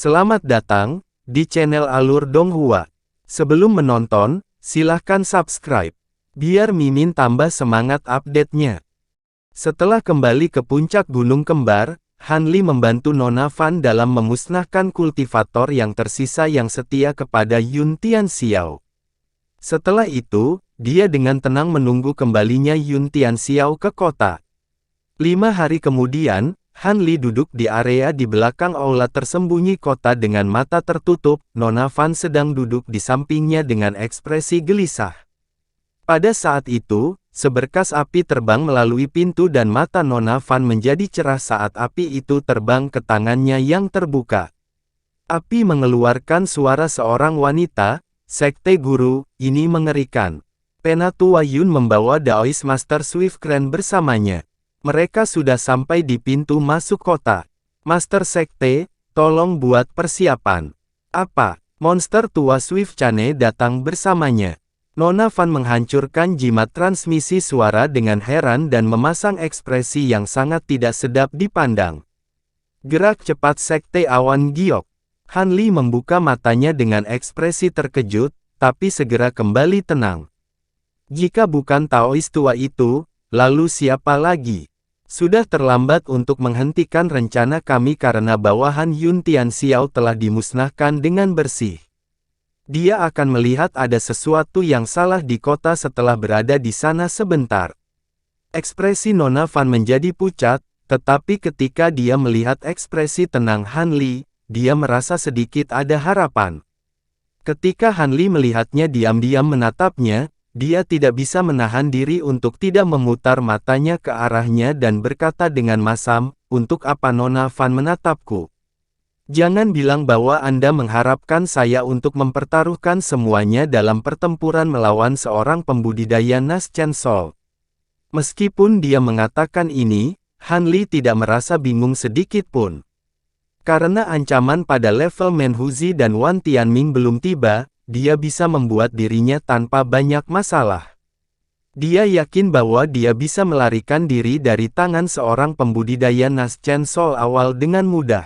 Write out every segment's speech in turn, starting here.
Selamat datang di channel Alur Donghua. Sebelum menonton, silahkan subscribe, biar Mimin tambah semangat update-nya. Setelah kembali ke puncak Gunung Kembar, Han Li membantu Nona Van dalam memusnahkan kultivator yang tersisa yang setia kepada Yun Tianxiao. Setelah itu, dia dengan tenang menunggu kembalinya Yun Tianxiao ke kota. 5 hari kemudian, Han Li duduk di area di belakang aula tersembunyi kota dengan mata tertutup. Nona Van sedang duduk di sampingnya dengan ekspresi gelisah. Pada saat itu, seberkas api terbang melalui pintu dan mata Nona Van menjadi cerah saat api itu terbang ke tangannya yang terbuka. Api mengeluarkan suara seorang wanita, "Sekte Guru, ini mengerikan." Penatua Yun membawa Daoist Master Swiftcran bersamanya. Mereka sudah sampai di pintu masuk kota. "Master Sekte, tolong buat persiapan." "Apa?" Monster tua Swiftcane datang bersamanya. Nona Van menghancurkan jimat transmisi suara dengan heran dan memasang ekspresi yang sangat tidak sedap dipandang. Gerak cepat Sekte Awan Giok. Han Li membuka matanya dengan ekspresi terkejut, tapi segera kembali tenang. Jika bukan Taoist tua itu, lalu siapa lagi? Sudah terlambat untuk menghentikan rencana kami karena bawahan Yun Tianxiao telah dimusnahkan dengan bersih. Dia akan melihat ada sesuatu yang salah di kota setelah berada di sana sebentar. Ekspresi Nona Van menjadi pucat, tetapi ketika dia melihat ekspresi tenang Han Li, dia merasa sedikit ada harapan. Ketika Han Li melihatnya diam-diam menatapnya, dia tidak bisa menahan diri untuk tidak memutar matanya ke arahnya dan berkata dengan masam, "Untuk apa Nona Van menatapku? Jangan bilang bahwa Anda mengharapkan saya untuk mempertaruhkan semuanya dalam pertempuran melawan seorang pembudidaya Nas Chen Sol." Meskipun dia mengatakan ini, Han Li tidak merasa bingung sedikit pun. Karena ancaman pada level Menhuzi dan Wan Tianming belum tiba, dia bisa membuat dirinya tanpa banyak masalah. Dia yakin bahwa dia bisa melarikan diri dari tangan seorang pembudidaya Nas Chen Sol awal dengan mudah.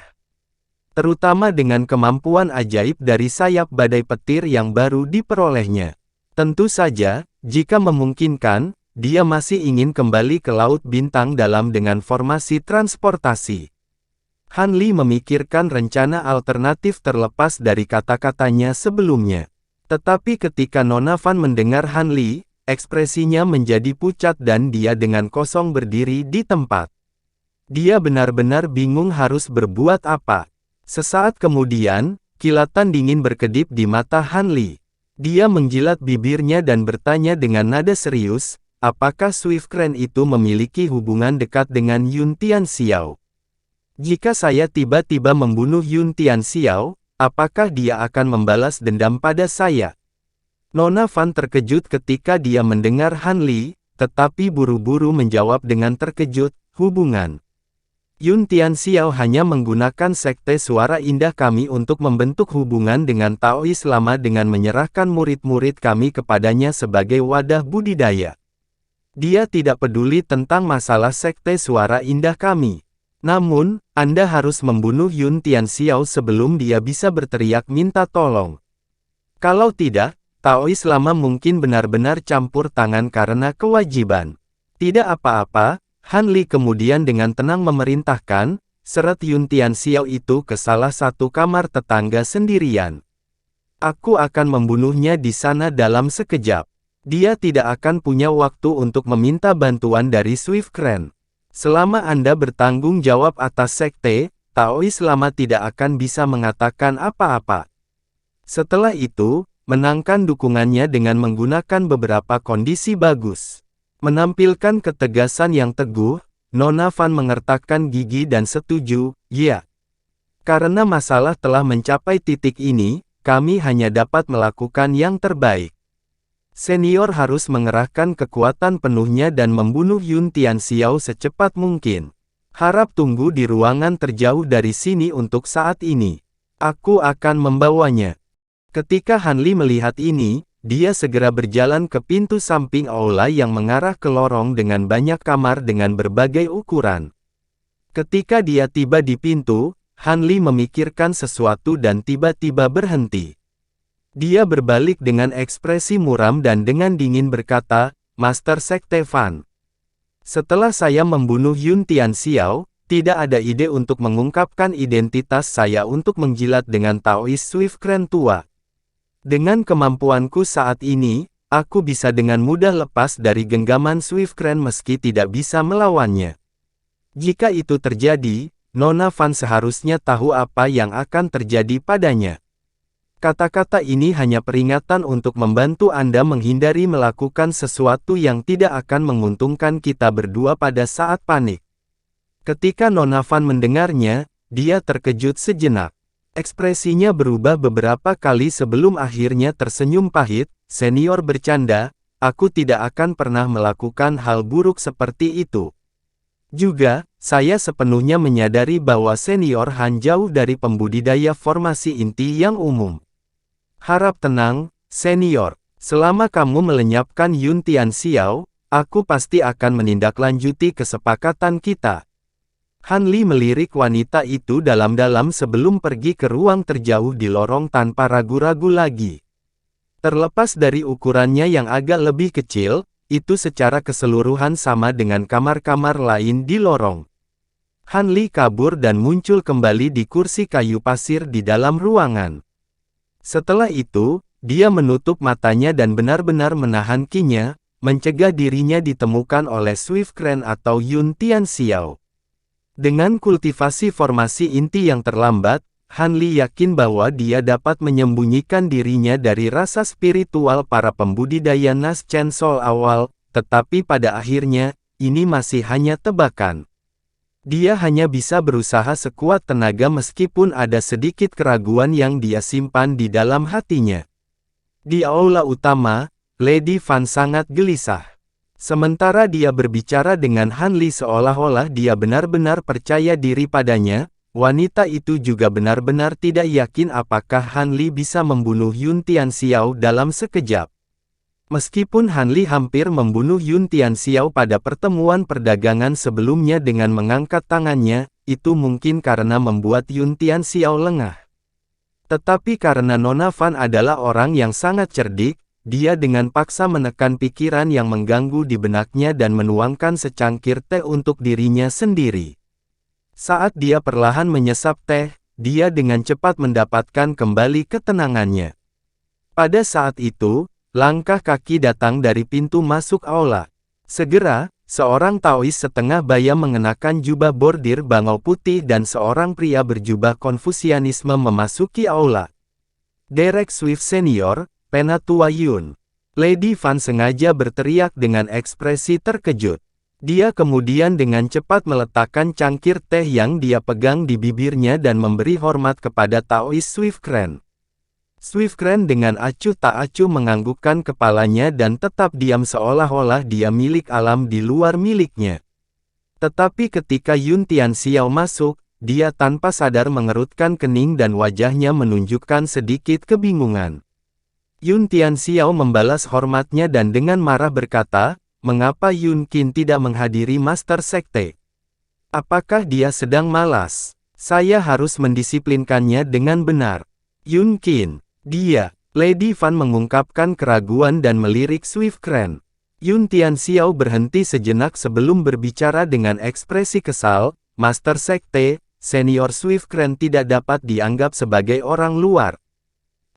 Terutama dengan kemampuan ajaib dari sayap badai petir yang baru diperolehnya. Tentu saja, jika memungkinkan, dia masih ingin kembali ke Laut Bintang Dalam dengan formasi transportasi. Han Li memikirkan rencana alternatif terlepas dari kata-katanya sebelumnya. Tetapi ketika Nona Van mendengar Han Li, ekspresinya menjadi pucat dan dia dengan kosong berdiri di tempat. Dia benar-benar bingung harus berbuat apa. Sesaat kemudian, kilatan dingin berkedip di mata Han Li. Dia menjilat bibirnya dan bertanya dengan nada serius, "Apakah Swiftcran itu memiliki hubungan dekat dengan Yun Tianxiao? Jika saya tiba-tiba membunuh Yun Tianxiao, apakah dia akan membalas dendam pada saya?" Nona Van terkejut ketika dia mendengar Han Li, tetapi buru-buru menjawab dengan terkejut, "Hubungan. Yun Tianxiao hanya menggunakan sekte suara indah kami untuk membentuk hubungan dengan Taoist lama dengan menyerahkan murid-murid kami kepadanya sebagai wadah budidaya. Dia tidak peduli tentang masalah sekte suara indah kami. Namun, Anda harus membunuh Yun Tianxiao sebelum dia bisa berteriak minta tolong. Kalau tidak, Taoist lama mungkin benar-benar campur tangan karena kewajiban." "Tidak apa-apa," Han Li kemudian dengan tenang memerintahkan, "Seret Yun Tianxiao itu ke salah satu kamar tetangga sendirian. Aku akan membunuhnya di sana dalam sekejap. Dia tidak akan punya waktu untuk meminta bantuan dari Swiftcran. Selama Anda bertanggung jawab atas sekte, Taoist lama tidak akan bisa mengatakan apa-apa." Setelah itu, menangkan dukungannya dengan menggunakan beberapa kondisi bagus. Menampilkan ketegasan yang teguh, Nona Van mengertakkan gigi dan setuju, "Ya. Karena masalah telah mencapai titik ini, kami hanya dapat melakukan yang terbaik. Senior harus mengerahkan kekuatan penuhnya dan membunuh Yun Tianxiao secepat mungkin. Harap tunggu di ruangan terjauh dari sini untuk saat ini. Aku akan membawanya." Ketika Han Li melihat ini, dia segera berjalan ke pintu samping aula yang mengarah ke lorong dengan banyak kamar dengan berbagai ukuran. Ketika dia tiba di pintu, Hanli memikirkan sesuatu dan tiba-tiba berhenti. Dia berbalik dengan ekspresi muram dan dengan dingin berkata, Master Sekte Fan. Setelah saya membunuh Yun Tianxiao, tidak ada ide untuk mengungkapkan identitas saya untuk menjilat dengan Taoist Swiftcran tua. Dengan kemampuanku saat ini, aku bisa dengan mudah lepas dari genggaman Swiftcran meski tidak bisa melawannya. Jika itu terjadi, Nona Van seharusnya tahu apa yang akan terjadi padanya. Kata-kata ini hanya peringatan untuk membantu Anda menghindari melakukan sesuatu yang tidak akan menguntungkan kita berdua pada saat panik. Ketika Nona Van mendengarnya, dia terkejut sejenak. Ekspresinya berubah beberapa kali sebelum akhirnya tersenyum pahit. Senior bercanda, aku tidak akan pernah melakukan hal buruk seperti itu. Juga, saya sepenuhnya menyadari bahwa senior Han jauh dari pembudidaya formasi inti yang umum. Harap tenang, senior. Selama kamu melenyapkan Yun Tianxiao, aku pasti akan menindaklanjuti kesepakatan kita. Hanli melirik wanita itu dalam-dalam sebelum pergi ke ruang terjauh di lorong tanpa ragu-ragu lagi. Terlepas dari ukurannya yang agak lebih kecil, itu secara keseluruhan sama dengan kamar-kamar lain di lorong. Hanli kabur dan muncul kembali di kursi kayu pasir di dalam ruangan. Setelah itu, dia menutup matanya dan benar-benar menahan kinya, mencegah dirinya ditemukan oleh Swiftcran atau Yun Tianxiao. Dengan kultivasi formasi inti yang terlambat, Hanli yakin bahwa dia dapat menyembunyikan dirinya dari rasa spiritual para pembudidaya Nas Chen Sol awal, tetapi pada akhirnya, ini masih hanya tebakan. Dia hanya bisa berusaha sekuat tenaga meskipun ada sedikit keraguan yang dia simpan di dalam hatinya. Di aula utama, Lady Fan sangat gelisah. Sementara dia berbicara dengan Hanli seolah-olah dia benar-benar percaya diri padanya, wanita itu juga benar-benar tidak yakin apakah Hanli bisa membunuh Yun Tianxiao dalam sekejap. Meskipun Hanli hampir membunuh Yun Tianxiao pada pertemuan perdagangan sebelumnya dengan mengangkat tangannya, itu mungkin karena membuat Yun Tianxiao lengah. Tetapi karena Nona Van adalah orang yang sangat cerdik, dia dengan paksa menekan pikiran yang mengganggu di benaknya dan menuangkan secangkir teh untuk dirinya sendiri. Saat dia perlahan menyesap teh, dia dengan cepat mendapatkan kembali ketenangannya. Pada saat itu, langkah kaki datang dari pintu masuk aula. Segera, seorang Taois setengah baya mengenakan jubah bordir bangau putih dan seorang pria berjubah Konfusianisme memasuki aula. Derek Swift Senior, Penatua Yun. Lady Van sengaja berteriak dengan ekspresi terkejut. Dia kemudian dengan cepat meletakkan cangkir teh yang dia pegang di bibirnya dan memberi hormat kepada Taois Swiftcran. Swiftcran dengan acuh tak acuh menganggukkan kepalanya dan tetap diam seolah-olah dia milik alam di luar miliknya. Tetapi ketika Yun Tianxiao masuk, dia tanpa sadar mengerutkan kening dan wajahnya menunjukkan sedikit kebingungan. Yun Tianxiao membalas hormatnya dan dengan marah berkata, "Mengapa Yun Qin tidak menghadiri Master Sekte? Apakah dia sedang malas? Saya harus mendisiplinkannya dengan benar." Yun Qin. Dia, Lady Van mengungkapkan keraguan dan melirik Swiftcran. Yun Tianxiao berhenti sejenak sebelum berbicara dengan ekspresi kesal, Master Sekte, Senior Swiftcran tidak dapat dianggap sebagai orang luar.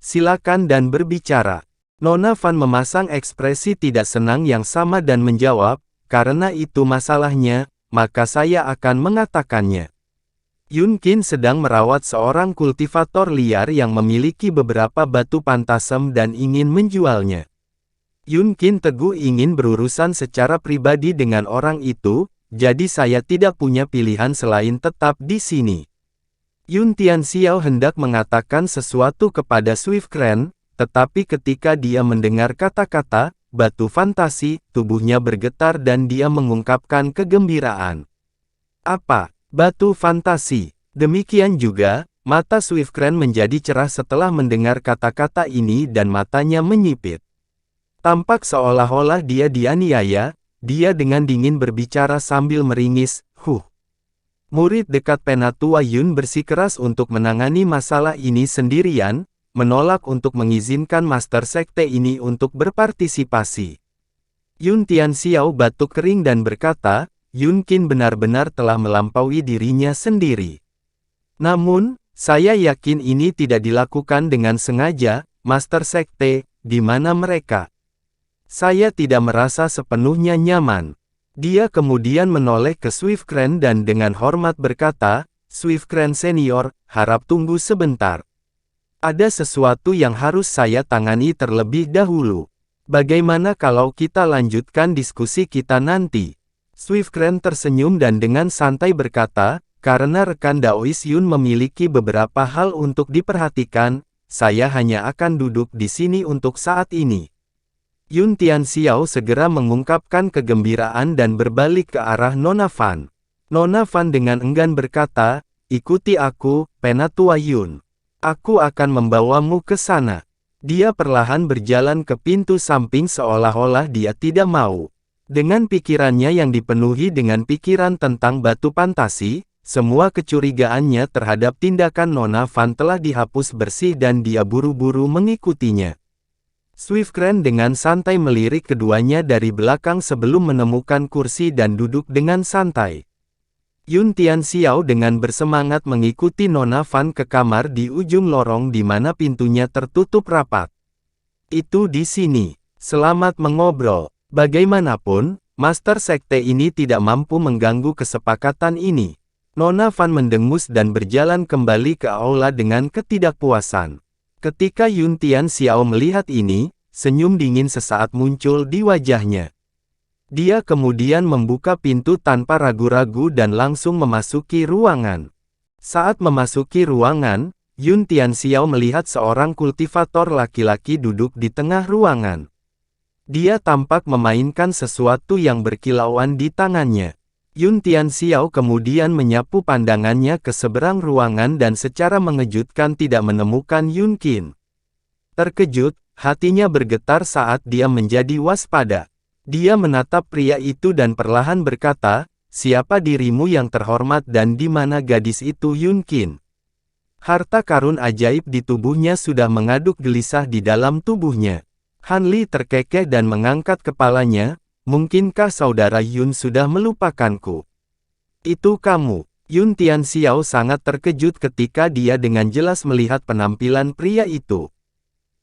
Silakan dan berbicara. Nona Van memasang ekspresi tidak senang yang sama dan menjawab, karena itu masalahnya, maka saya akan mengatakannya. Yun Qin sedang merawat seorang kultivator liar yang memiliki beberapa batu pantasem dan ingin menjualnya. Yun Qin teguh ingin berurusan secara pribadi dengan orang itu, jadi saya tidak punya pilihan selain tetap di sini. Yun Tianxiao hendak mengatakan sesuatu kepada Swiftcran, tetapi ketika dia mendengar kata-kata batu fantasi, tubuhnya bergetar dan dia mengungkapkan kegembiraan. Apa? Batu fantasi. Demikian juga, mata Swiftcran menjadi cerah setelah mendengar kata-kata ini dan matanya menyipit. Tampak seolah-olah dia dianiaya, dia dengan dingin berbicara sambil meringis, Murid dekat Penatua Yun bersikeras untuk menangani masalah ini sendirian, menolak untuk mengizinkan Master Sekte ini untuk berpartisipasi. Yun Tianxiao batuk kering dan berkata, Yun Qin benar-benar telah melampaui dirinya sendiri. Namun, saya yakin ini tidak dilakukan dengan sengaja, Master Sekte, di mana mereka? Saya tidak merasa sepenuhnya nyaman. Dia kemudian menoleh ke Swiftcran dan dengan hormat berkata, Swiftcran Senior, harap tunggu sebentar. Ada sesuatu yang harus saya tangani terlebih dahulu. Bagaimana kalau kita lanjutkan diskusi kita nanti? Swiftcran tersenyum dan dengan santai berkata, karena rekan Daois Yun memiliki beberapa hal untuk diperhatikan, saya hanya akan duduk di sini untuk saat ini. Yun Tianxiao segera mengungkapkan kegembiraan dan berbalik ke arah Nona Fan. Nona Fan dengan enggan berkata, ikuti aku, Penatua Yun. Aku akan membawamu ke sana. Dia perlahan berjalan ke pintu samping seolah-olah dia tidak mau. Dengan pikirannya yang dipenuhi dengan pikiran tentang batu pantasi, semua kecurigaannya terhadap tindakan Nona Fan telah dihapus bersih dan dia buru-buru mengikutinya. Swiftcran dengan santai melirik keduanya dari belakang sebelum menemukan kursi dan duduk dengan santai. Yun Tianxiao dengan bersemangat mengikuti Nona Fan ke kamar di ujung lorong di mana pintunya tertutup rapat. Itu di sini. Selamat mengobrol. Bagaimanapun, Master Sekte ini tidak mampu mengganggu kesepakatan ini. Nona Fan mendengus dan berjalan kembali ke aula dengan ketidakpuasan. Ketika Yun Tianxiao melihat ini, senyum dingin sesaat muncul di wajahnya. Dia kemudian membuka pintu tanpa ragu-ragu dan langsung memasuki ruangan. Saat memasuki ruangan, Yun Tianxiao melihat seorang kultivator laki-laki duduk di tengah ruangan. Dia tampak memainkan sesuatu yang berkilauan di tangannya. Yun Tianxiao kemudian menyapu pandangannya ke seberang ruangan dan secara mengejutkan tidak menemukan Yun Qin. Terkejut, hatinya bergetar saat dia menjadi waspada. Dia menatap pria itu dan perlahan berkata, siapa dirimu yang terhormat dan di mana gadis itu Yun Qin? Harta karun ajaib di tubuhnya sudah mengaduk gelisah di dalam tubuhnya. Han Li terkekeh dan mengangkat kepalanya, mungkinkah saudara Yun sudah melupakanku? Itu kamu. Yun Tianxiao sangat terkejut ketika dia dengan jelas melihat penampilan pria itu.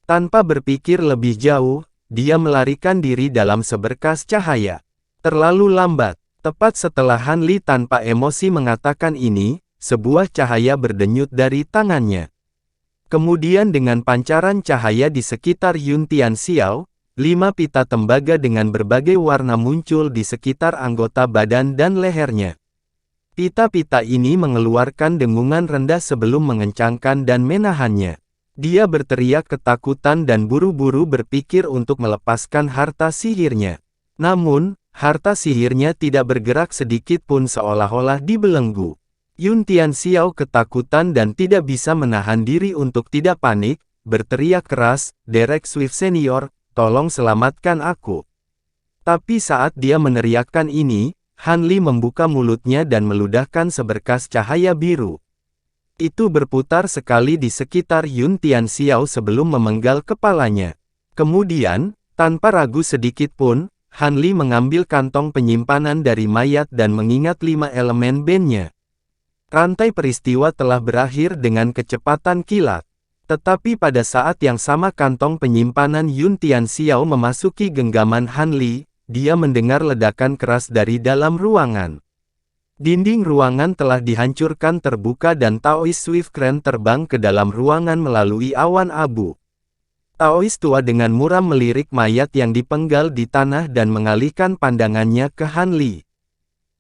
Tanpa berpikir lebih jauh, dia melarikan diri dalam seberkas cahaya. Terlalu lambat. Tepat setelah Han Li tanpa emosi mengatakan ini, sebuah cahaya berdenyut dari tangannya. Kemudian dengan pancaran cahaya di sekitar Yun Tianxiao, 5 pita tembaga dengan berbagai warna muncul di sekitar anggota badan dan lehernya. Pita-pita ini mengeluarkan dengungan rendah sebelum mengencangkan dan menahannya. Dia berteriak ketakutan dan buru-buru berpikir untuk melepaskan harta sihirnya. Namun, harta sihirnya tidak bergerak sedikit pun seolah-olah dibelenggu. Yun Tianxiao ketakutan dan tidak bisa menahan diri untuk tidak panik, berteriak keras, Derek Swift Senior, tolong selamatkan aku. Tapi saat dia meneriakkan ini, Han Li membuka mulutnya dan meludahkan seberkas cahaya biru. Itu berputar sekali di sekitar Yun Tianxiao sebelum memenggal kepalanya. Kemudian, tanpa ragu sedikit pun, Han Li mengambil kantong penyimpanan dari mayat dan mengingat 5 elemen band-nya. Rantai peristiwa telah berakhir dengan kecepatan kilat. Tetapi pada saat yang sama kantong penyimpanan Yun Tianxiao memasuki genggaman Han Li, dia mendengar ledakan keras dari dalam ruangan. Dinding ruangan telah dihancurkan terbuka dan Taois Swiftcran terbang ke dalam ruangan melalui awan abu. Taois tua dengan muram melirik mayat yang dipenggal di tanah dan mengalihkan pandangannya ke Han Li.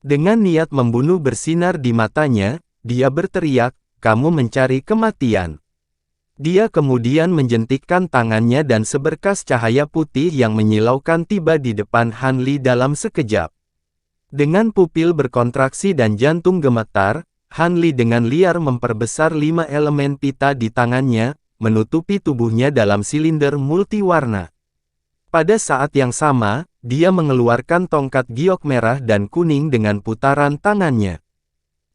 Dengan niat membunuh bersinar di matanya, dia berteriak, kamu mencari kematian. Dia kemudian menjentikkan tangannya dan seberkas cahaya putih yang menyilaukan tiba di depan Han Li dalam sekejap. Dengan pupil berkontraksi dan jantung gemetar, Han Li dengan liar memperbesar 5 elemen pita di tangannya, menutupi tubuhnya dalam silinder multiwarna. Pada saat yang sama, dia mengeluarkan tongkat giok merah dan kuning dengan putaran tangannya.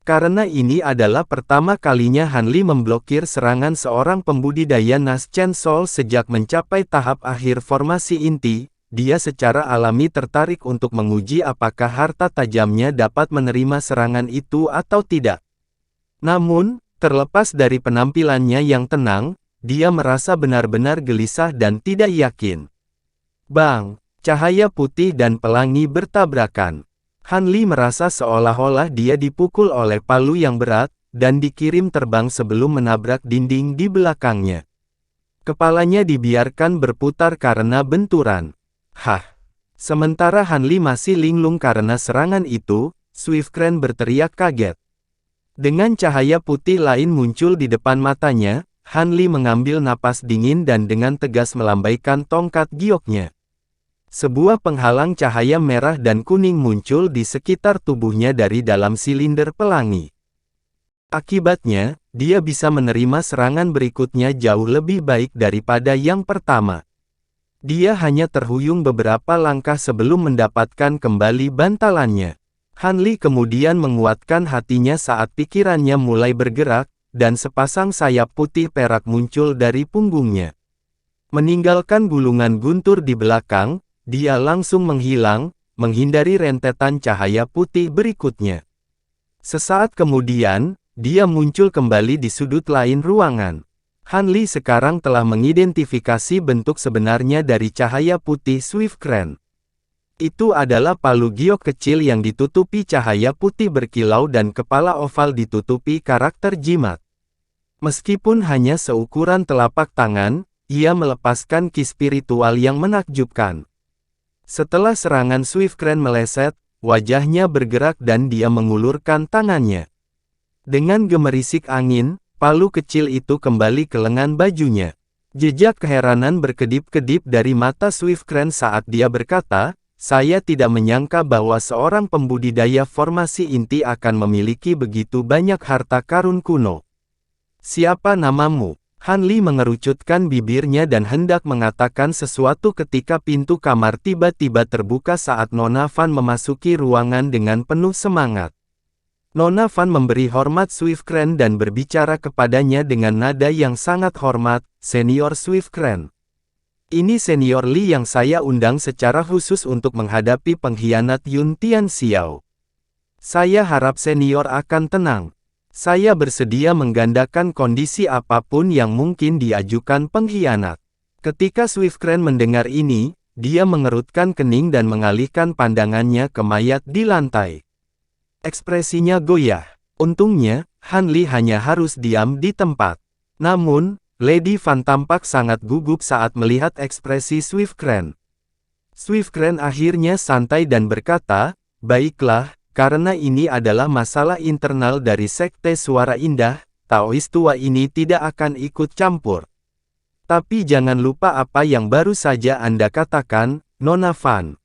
Karena ini adalah pertama kalinya Han Li memblokir serangan seorang pembudidaya Nas Chen Sol sejak mencapai tahap akhir formasi inti, dia secara alami tertarik untuk menguji apakah harta tajamnya dapat menerima serangan itu atau tidak. Namun, terlepas dari penampilannya yang tenang, dia merasa benar-benar gelisah dan tidak yakin. Bang! Cahaya putih dan pelangi bertabrakan. Han Li merasa seolah-olah dia dipukul oleh palu yang berat, dan dikirim terbang sebelum menabrak dinding di belakangnya. Kepalanya dibiarkan berputar karena benturan. Hah! Sementara Han Li masih linglung karena serangan itu, Swiftcran berteriak kaget. Dengan cahaya putih lain muncul di depan matanya, Han Li mengambil napas dingin dan dengan tegas melambaikan tongkat gioknya. Sebuah penghalang cahaya merah dan kuning muncul di sekitar tubuhnya dari dalam silinder pelangi. Akibatnya, dia bisa menerima serangan berikutnya jauh lebih baik daripada yang pertama. Dia hanya terhuyung beberapa langkah sebelum mendapatkan kembali bantalannya. Han Li kemudian menguatkan hatinya saat pikirannya mulai bergerak, dan sepasang sayap putih perak muncul dari punggungnya. Meninggalkan gulungan guntur di belakang, dia langsung menghilang, menghindari rentetan cahaya putih berikutnya. Sesaat kemudian, dia muncul kembali di sudut lain ruangan. Han Li sekarang telah mengidentifikasi bentuk sebenarnya dari cahaya putih Swiftcran. Itu adalah palu giok kecil yang ditutupi cahaya putih berkilau dan kepala oval ditutupi karakter jimat. Meskipun hanya seukuran telapak tangan, ia melepaskan ki spiritual yang menakjubkan. Setelah serangan Swiftcran meleset, wajahnya bergerak dan dia mengulurkan tangannya. Dengan gemerisik angin, palu kecil itu kembali ke lengan bajunya. Jejak keheranan berkedip-kedip dari mata Swiftcran saat dia berkata, "Saya tidak menyangka bahwa seorang pembudidaya formasi inti akan memiliki begitu banyak harta karun kuno. Siapa namamu?" Han Li mengerucutkan bibirnya dan hendak mengatakan sesuatu ketika pintu kamar tiba-tiba terbuka saat Nona Van memasuki ruangan dengan penuh semangat. Nona Van memberi hormat Swiftcran dan berbicara kepadanya dengan nada yang sangat hormat, "Senior Swiftcran. Ini Senior Li yang saya undang secara khusus untuk menghadapi pengkhianat Yun Tian Xiao. Saya harap Senior akan tenang. Saya bersedia menggandakan kondisi apapun yang mungkin diajukan pengkhianat." Ketika Swiftcran mendengar ini, dia mengerutkan kening dan mengalihkan pandangannya ke mayat di lantai. Ekspresinya goyah. Untungnya, Han Li hanya harus diam di tempat. Namun, Lady Van tampak sangat gugup saat melihat ekspresi Swiftcran. Swiftcran akhirnya santai dan berkata, "Baiklah, karena ini adalah masalah internal dari Sekte Suara Indah, Taois tua ini tidak akan ikut campur. Tapi jangan lupa apa yang baru saja Anda katakan, Nona Van."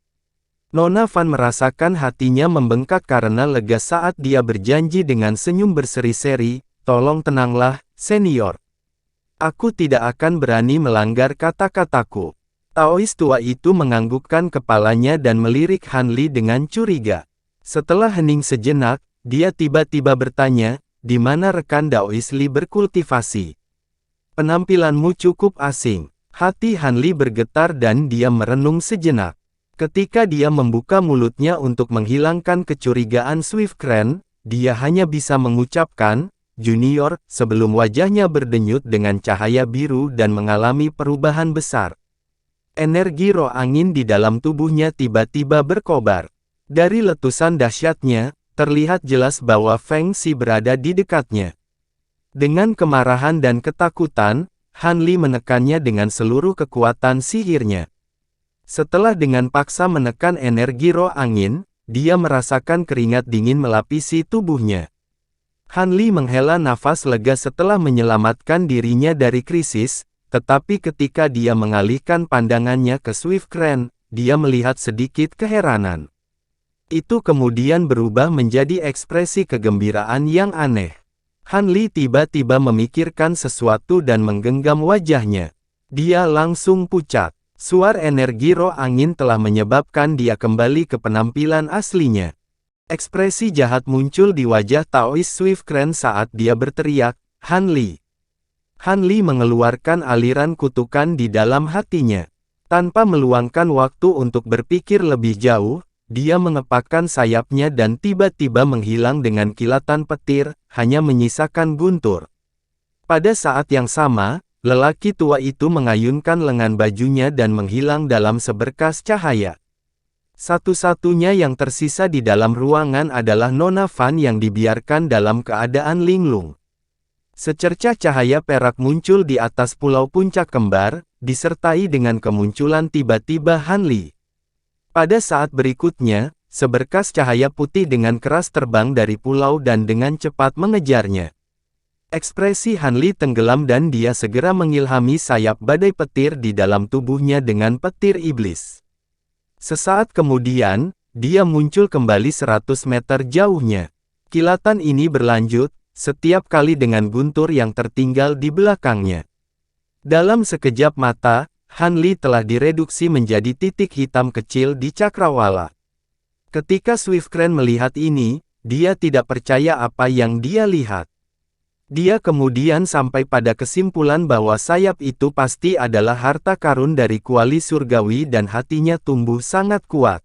Nona Van merasakan hatinya membengkak karena lega saat dia berjanji dengan senyum berseri-seri, "Tolong tenanglah, Senior. Aku tidak akan berani melanggar kata-kataku." Taois tua itu menganggukkan kepalanya dan melirik Han Li dengan curiga. Setelah hening sejenak, dia tiba-tiba bertanya, "Di mana rekan Daois Li berkultivasi? Penampilanmu cukup asing." Hati Han Li bergetar dan dia merenung sejenak. Ketika dia membuka mulutnya untuk menghilangkan kecurigaan Swiftcran, dia hanya bisa mengucapkan, "Junior," sebelum wajahnya berdenyut dengan cahaya biru dan mengalami perubahan besar. Energi roh angin di dalam tubuhnya tiba-tiba berkobar. Dari letusan dahsyatnya, terlihat jelas bahwa Feng Xi berada di dekatnya. Dengan kemarahan dan ketakutan, Han Li menekannya dengan seluruh kekuatan sihirnya. Setelah dengan paksa menekan energi roh angin, dia merasakan keringat dingin melapisi tubuhnya. Han Li menghela nafas lega setelah menyelamatkan dirinya dari krisis, tetapi ketika dia mengalihkan pandangannya ke Swiftcran, dia melihat sedikit keheranan. Itu kemudian berubah menjadi ekspresi kegembiraan yang aneh. Han Li tiba-tiba memikirkan sesuatu dan menggenggam wajahnya. Dia langsung pucat. Suar energi roh angin telah menyebabkan dia kembali ke penampilan aslinya. Ekspresi jahat muncul di wajah Taoist Swiftcran saat dia berteriak, Han Li. Han Li mengeluarkan aliran kutukan di dalam hatinya. Tanpa meluangkan waktu untuk berpikir lebih jauh, dia mengepakkan sayapnya dan tiba-tiba menghilang dengan kilatan petir, hanya menyisakan guntur. Pada saat yang sama, lelaki tua itu mengayunkan lengan bajunya dan menghilang dalam seberkas cahaya. Satu-satunya yang tersisa di dalam ruangan adalah Nona Van yang dibiarkan dalam keadaan linglung. Secercah cahaya perak muncul di atas pulau puncak kembar, disertai dengan kemunculan tiba-tiba Han Li. Pada saat berikutnya, seberkas cahaya putih dengan keras terbang dari pulau dan dengan cepat mengejarnya. Ekspresi Han Li tenggelam dan dia segera mengilhami sayap badai petir di dalam tubuhnya dengan petir iblis. Sesaat kemudian, dia muncul kembali 100 meter jauhnya. Kilatan ini berlanjut, setiap kali dengan guntur yang tertinggal di belakangnya. Dalam sekejap mata, Han Li telah direduksi menjadi titik hitam kecil di cakrawala. Ketika Swiftcran melihat ini, dia tidak percaya apa yang dia lihat. Dia kemudian sampai pada kesimpulan bahwa sayap itu pasti adalah harta karun dari kuali surgawi dan hatinya tumbuh sangat kuat.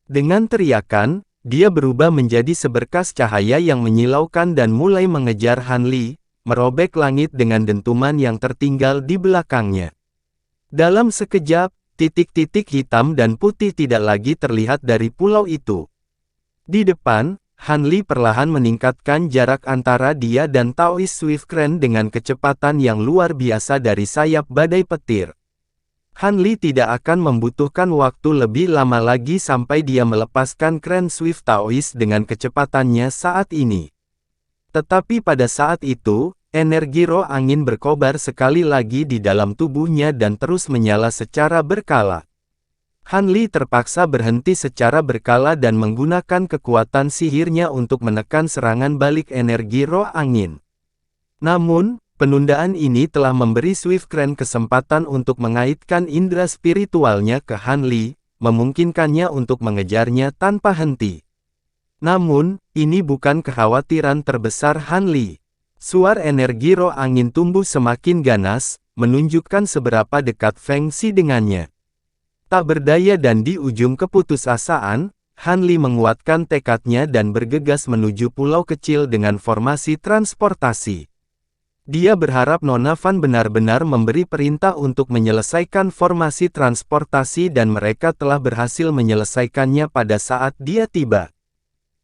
Dengan teriakan, dia berubah menjadi seberkas cahaya yang menyilaukan dan mulai mengejar Han Li, merobek langit dengan dentuman yang tertinggal di belakangnya. Dalam sekejap, titik-titik hitam dan putih tidak lagi terlihat dari pulau itu. Di depan, Han Li perlahan meningkatkan jarak antara dia dan Taoist Swiftcran dengan kecepatan yang luar biasa dari sayap badai petir. Han Li tidak akan membutuhkan waktu lebih lama lagi sampai dia melepaskan kren Swift Taoist dengan kecepatannya saat ini. Tetapi pada saat itu, energi roh angin berkobar sekali lagi di dalam tubuhnya dan terus menyala secara berkala. Han Li terpaksa berhenti secara berkala dan menggunakan kekuatan sihirnya untuk menekan serangan balik energi roh angin. Namun, penundaan ini telah memberi Swiftcran kesempatan untuk mengaitkan indera spiritualnya ke Han Li, memungkinkannya untuk mengejarnya tanpa henti. Namun, ini bukan kekhawatiran terbesar Han Li. Suar energi roh angin tumbuh semakin ganas, menunjukkan seberapa dekat Feng Xi dengannya. Tak berdaya dan di ujung keputusasaan, Han Li menguatkan tekadnya dan bergegas menuju pulau kecil dengan formasi transportasi. Dia berharap Nona Van benar-benar memberi perintah untuk menyelesaikan formasi transportasi dan mereka telah berhasil menyelesaikannya pada saat dia tiba.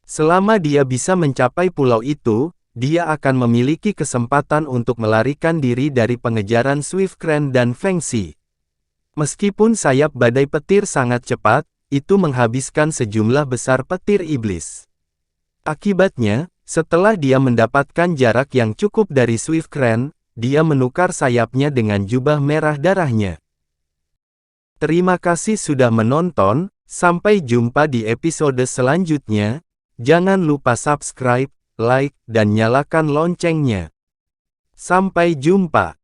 Selama dia bisa mencapai pulau itu, dia akan memiliki kesempatan untuk melarikan diri dari pengejaran Swiftcran dan Feng Xi. Meskipun sayap badai petir sangat cepat, itu menghabiskan sejumlah besar petir iblis. Akibatnya, setelah dia mendapatkan jarak yang cukup dari Swiftcran, dia menukar sayapnya dengan jubah merah darahnya. Terima kasih sudah menonton, sampai jumpa di episode selanjutnya. Jangan lupa subscribe, like, dan nyalakan loncengnya. Sampai jumpa.